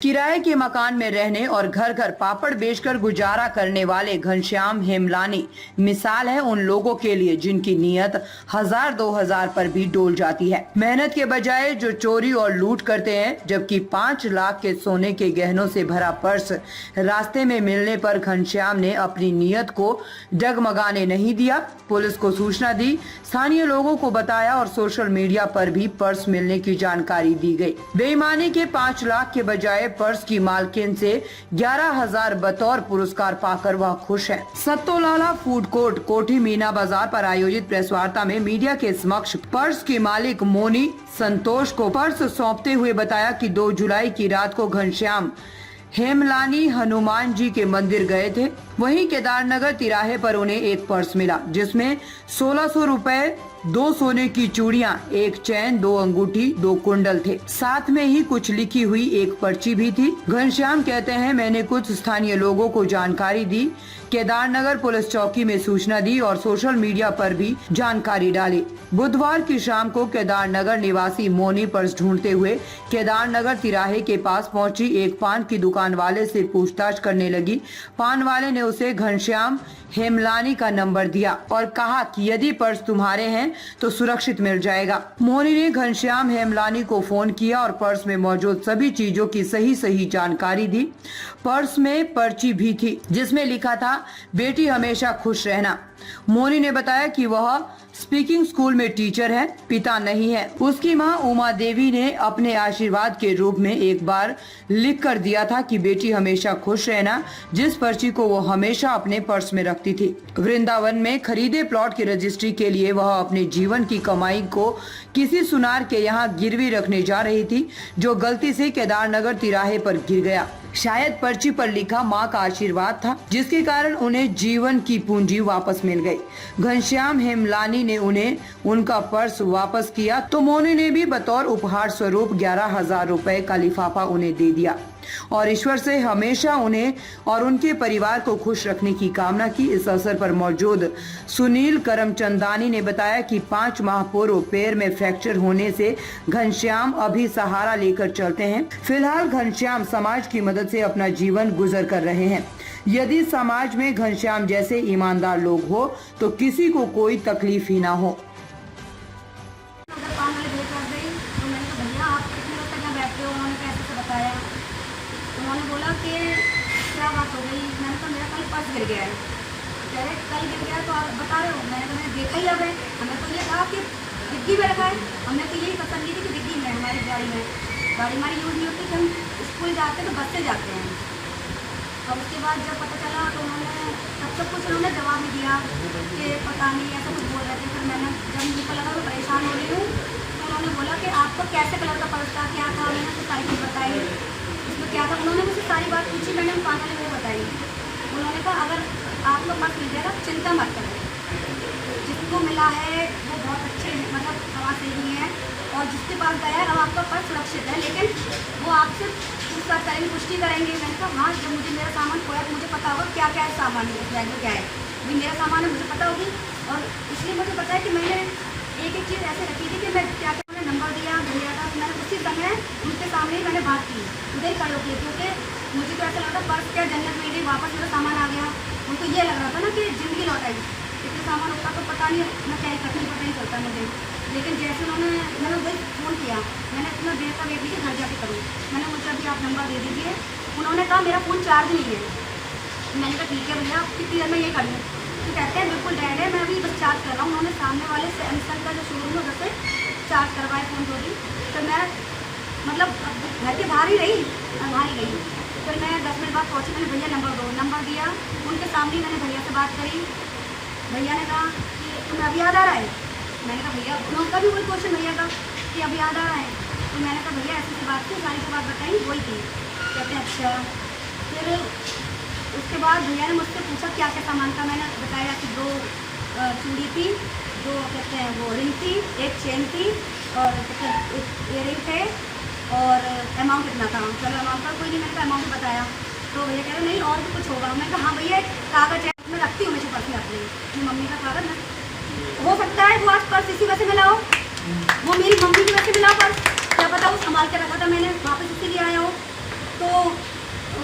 किराए के मकान में रहने और घर घर पापड़ बेचकर गुजारा करने वाले घनश्याम हेमलानी मिसाल है उन लोगों के लिए जिनकी नीयत 1000-2000 पर भी डोल जाती है। मेहनत के बजाय जो चोरी और लूट करते हैं, जबकि 5 लाख के सोने के गहनों से भरा पर्स रास्ते में मिलने पर घनश्याम ने अपनी नीयत को डगमगाने नहीं दिया। पुलिस को सूचना दी, स्थानीय लोगों को बताया और सोशल मीडिया पर भी पर्स मिलने की जानकारी दी गई। बेईमानी के 5 लाख के बजाय पर्स की मालकिन से 11,000 बतौर पुरस्कार पाकर वह खुश है। सत्तोलाला फूड कोर्ट कोठी मीना बाजार पर आयोजित प्रेस वार्ता में मीडिया के समक्ष पर्स की मालिक मोनी संतोष को पर्स सौंपते हुए बताया कि 2 जुलाई की रात को घनश्याम हेमलानी हनुमान जी के मंदिर गए थे। वहीं केदारनगर तिराहे पर उन्हें एक पर्स मिला जिसमें 1600 रुपए, 2 सोने की चूड़ियां, 1 चैन, 2 अंगूठी, 2 कुंडल थे। साथ में ही कुछ लिखी हुई एक पर्ची भी थी। घनश्याम कहते हैं, मैंने कुछ स्थानीय लोगों को जानकारी दी, केदारनगर पुलिस चौकी में सूचना दी और सोशल मीडिया पर भी जानकारी डाली। बुधवार की शाम को केदारनगर निवासी मोनी पर्स ढूंढते हुए केदारनगर तिराहे के पास पहुंची। एक पान की दुकान वाले से पूछताछ करने लगी। पान वाले ने उसे घनश्याम हेमलानी का नंबर दिया और कहा कि यदि पर्स तुम्हारे हैं तो सुरक्षित मिल जाएगा। मोनी ने घनश्याम हेमलानी को फोन किया और पर्स में मौजूद सभी चीजों की सही जानकारी दी। पर्स में पर्ची भी थी जिसमें लिखा था, बेटी हमेशा खुश रहना। मोनी ने बताया कि वह स्पीकिंग स्कूल में टीचर है, पिता नहीं है। उसकी मां उमा देवी ने अपने आशीर्वाद के रूप में एक बार लिख कर दिया था कि बेटी हमेशा खुश रहना, जिस पर्ची को वो हमेशा अपने पर्स में रखती थी। वृंदावन में खरीदे प्लॉट की रजिस्ट्री के लिए वह अपने जीवन की कमाई को किसी सुनार के यहाँ गिरवी रखने जा रही थी, जो गलती से केदारनगर तिराहे पर गिर गया। शायद पर्ची पर लिखा माँ का आशीर्वाद था, जिसके कारण उन्हें जीवन की पूंजी वापस मिल गई। घनश्याम हेमलानी ने उन्हें उनका पर्स वापस किया तो मोनी ने भी बतौर उपहार स्वरूप 11,000 रुपए का लिफाफा उन्हें दे दिया और ईश्वर से हमेशा उन्हें और उनके परिवार को खुश रखने की कामना की। इस अवसर पर मौजूद सुनील करमचंदानी ने बताया कि 5 माह पूर्व पैर में फ्रैक्चर होने से घनश्याम अभी सहारा लेकर चलते हैं। फिलहाल घनश्याम समाज की मदद से अपना जीवन गुजर कर रहे हैं। यदि समाज में घनश्याम जैसे ईमानदार लोग हो तो किसी को कोई तकलीफ ही ना हो। उन्होंने बोला कि क्या बात हो गई। मैंने कहा मेरा कल पर्स गिर गया है। कह रहे कल गिर गया तो आप बता रहे हो। मैंने कहा मैंने देखा ही अब है। हमें तो ये कहा कि डिग्गी में रखा है। हमने तो यही पसंद की थी कि डिग्गी में हमारी गाड़ी हमारी यूज़ नहीं होती कि हम स्कूल जाते हैं तो बस से जाते हैं। और उसके बाद जब पता चला तो उन्होंने सब कुछ उन्होंने जवाब भी दिया कि पता नहीं ऐसा कुछ बोल रहे थे। फिर मैंने जब मुझको लगा तो परेशान हो रही हूँ तो उन्होंने बोला कि आपको कैसे कलर का पर्स था, क्या था। मैंने तो सारी चीज़ बताई उसमें क्या था। उन्होंने मुझसे सारी बात पूछी, मैंने उन पाने वो बताई। उन्होंने कहा अगर आपको पर्स मिल जाएगा चिंता मत करें, जिसको मिला है वो बहुत अच्छे मतलब समाज सेवी है और जिसके पास गया है अब आपका पर्स सुरक्षित है, लेकिन वो आपसे पूछताछ करेंगे, पुष्टि करेंगे। मैंने कहा हाँ, जब मुझे मेरा सामान खोया तो मुझे पता होगा क्या क्या है सामान है, उस बैग में क्या है। भाई मेरा सामान है मुझे पता होगी और इसलिए मुझे पता है कि मैंने एक चीज़ ऐसे रखी थी कि मैं क्या क्या नंबर दिया भैया का, तो मैंने उसी समय उनके सामने ही मैंने बात की, उधर ही खड़े होती है। क्योंकि मुझे तो ऐसा लगा पर्स क्या जन्नत में गई, वापस मेरा सामान आ गया। उनको ये लग रहा था ना कि ज़िंदगी लौट आई। इतना सामान होता तो पता नहीं मैं क्या करती, पता नहीं चलता मुझे। लेकिन जैसे मैंने वही फ़ोन किया, मैंने इतना देर का वेट नहीं घर जाके करूँ। मैंने मुझे अभी आप नंबर दे दीजिए। उन्होंने कहा मेरा फ़ोन चार्ज नहीं है। मैंने कहा ठीक है भैया, कितनी देर में ये कर लूँ। तो कहते हैं बिल्कुल डैड है, मैं अभी बस चार्ज कर रहा हूँ। उन्होंने सामने वाले सैमसंग का जो शोरूम है उधर से चार्ज करवाए फ़ोन जो भी। तो मैं मतलब घर के बाहर ही रही, बाहर ही गई। फिर मैं 10 मिनट बाद पहुँची। मैंने भैया नंबर दो, नंबर दिया। उनके सामने मैंने भैया से बात करी। भैया ने कहा कि तुम्हें अभी याद आ रहा है। मैंने कहा भैया, उनका भी वही क्वेश्चन भैया का कि अभी याद आ रहा है। तो मैंने कहा भैया ऐसी बात की, सारी सी बात बताई, वही थी। कहते हैं अच्छा। फिर उसके बाद भैया ने मुझसे पूछा क्या क्या सामान था। मैंने बताया कि 2 चूड़ी थी, 2 कहते हैं वो रिंग थी, 1 चेन थी और कहते हैं इयरिंग थे और अमाउंट कितना था। चलो अमाउंट का कोई नहीं, मैंने कहा अमाउंट बताया। तो भैया कह रहे नहीं और भी कुछ होगा। मैं कहा हाँ भैया कागज़ है, मैं रखती हूँ हमेशा पर्स में अपनी मम्मी का कागज़ है। हो सकता है वो आज पर्स इसी वजह से मिला हो, वो मेरी मम्मी की वजह से मिला पर्स, क्या पता वो संभाल के रखा था मैंने, वापस इसीलिए आया हो। तो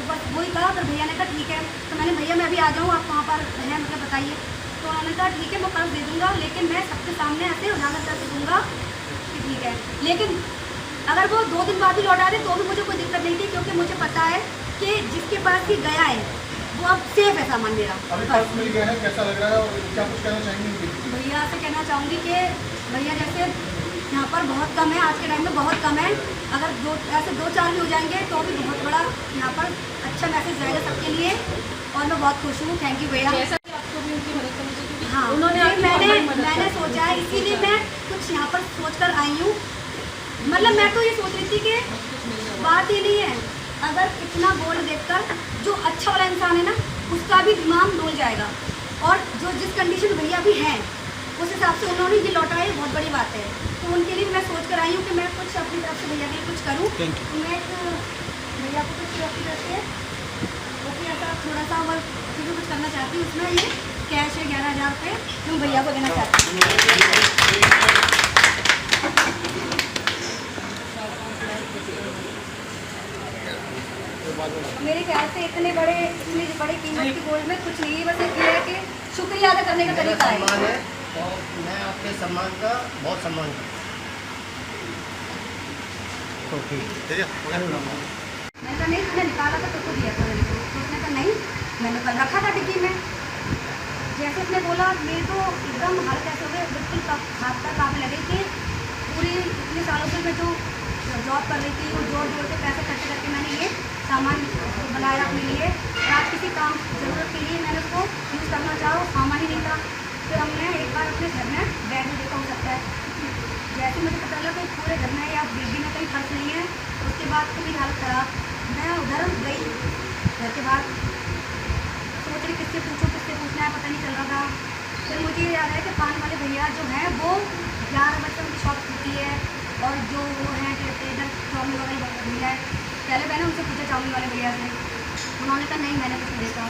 बस वही कहा, फिर भैया ने कहा ठीक है। तो मैंने भैया मैं अभी आ जाऊँ, आप वहाँ पर हैं मतलब बताइए। तो उन्होंने कहा ठीक है मैं पर्स दे दूँगा, लेकिन मैं सबके सामने ऐसे उजागर करके दूँगा कि ठीक है। लेकिन अगर वो 2 दिन बाद भी लौटा दे तो भी मुझे कोई दिक्कत नहीं थी, क्योंकि मुझे पता है कि जिसके पास ही गया है वो अब सेफ है सामान मेरा। अभी पर्स मिल गया है, कैसा लग रहा है और क्या कुछ कहना चाहेंगे? भैया से कहना चाहूँगी कि भैया जैसे यहाँ पर बहुत कम है, आज के टाइम में बहुत कम है। अगर ऐसे 2-4 भी हो जाएंगे तो भी बहुत बड़ा यहाँ पर अच्छा मैसेज जाएगा सबके लिए, और मैं बहुत खुश हूँ। थैंक यू भैया। आपको भी उनकी मदद करनी चाहिए, हाँ, उन्होंने मैंने सोचा है, इसीलिए मैं कुछ यहाँ पर सोच कर आई हूँ। मतलब मैं तो ये सोच रही थी कि बात ये नहीं है, अगर इतना गोल्ड देखकर जो अच्छा वाला इंसान है ना, उसका भी दिमाग डोल जाएगा। और जो जिस कंडीशन भैया भी हैं, उस हिसाब से उन्होंने ये लौटाया, बहुत बड़ी बात है। तो उनके लिए मैं सोच कर आई हूँ कि मैं कुछ अपनी तरफ से भैया के लिए कुछ करूँ। तो मैं भैया को कुछ अपनी तरफ से ओके ऐसा थोड़ा सा और कुछ करना चाहती हूँ। उसमें ये कैश है 11,000 रुपये जो भैया को देना चाहती हूँ। मेरे ख्याल से इतने बड़े कीमत की गोल्ड में कुछ नहीं है, बस ये है कि शुक्रिया अदा करने का तरीका है। सम्मान है और मैं आपके सम्मान का बहुत सम्मान करता हूँ। ठीक है। मैंने कहा नहीं, तुमने निकाला था तो दिया था मेरे को। तो उसने कहा नहीं, मैंने कल रखा था डिग्गी में। जैसे उसने बोला, मेरे तो एकदम हालत ऐसे हो गए, बिल्कुल हाथ तक काँपने लगे कि पूरी इतने सालों से मैं जो जॉब कर रही थी, वो जोड़ के पैसे खर्च करके मैंने ये सामान बनाया अपने लिए, और आज किसी काम ज़रूरत के लिए मैंने उसको यूज़ करना चाहा, वो सामान ही नहीं था। फिर हमने एक बार अपने घर में बैग में देखा, हो सकता है जैसे मुझे पता लगा कि पूरे घर में या बेबी में कहीं फर्क नहीं है, उसके बाद तो मेरी हालत ख़राब। मैं उधर गई, घर के बाद सोच रही किससे पूछूँ, किससे पूछना है, पता नहीं चल रहा था। फिर मुझे याद है कि पान वाले भैया जो हैं वो 11 बजे उनकी शॉप खुलती है, और जो वो हैं कहते इधर चाउमीन वगैरह भैया है, पहले मैंने उनसे पूछा चाउमीन वाले भैया से, उन्होंने कहा नहीं मैंने कुछ नहीं देखा।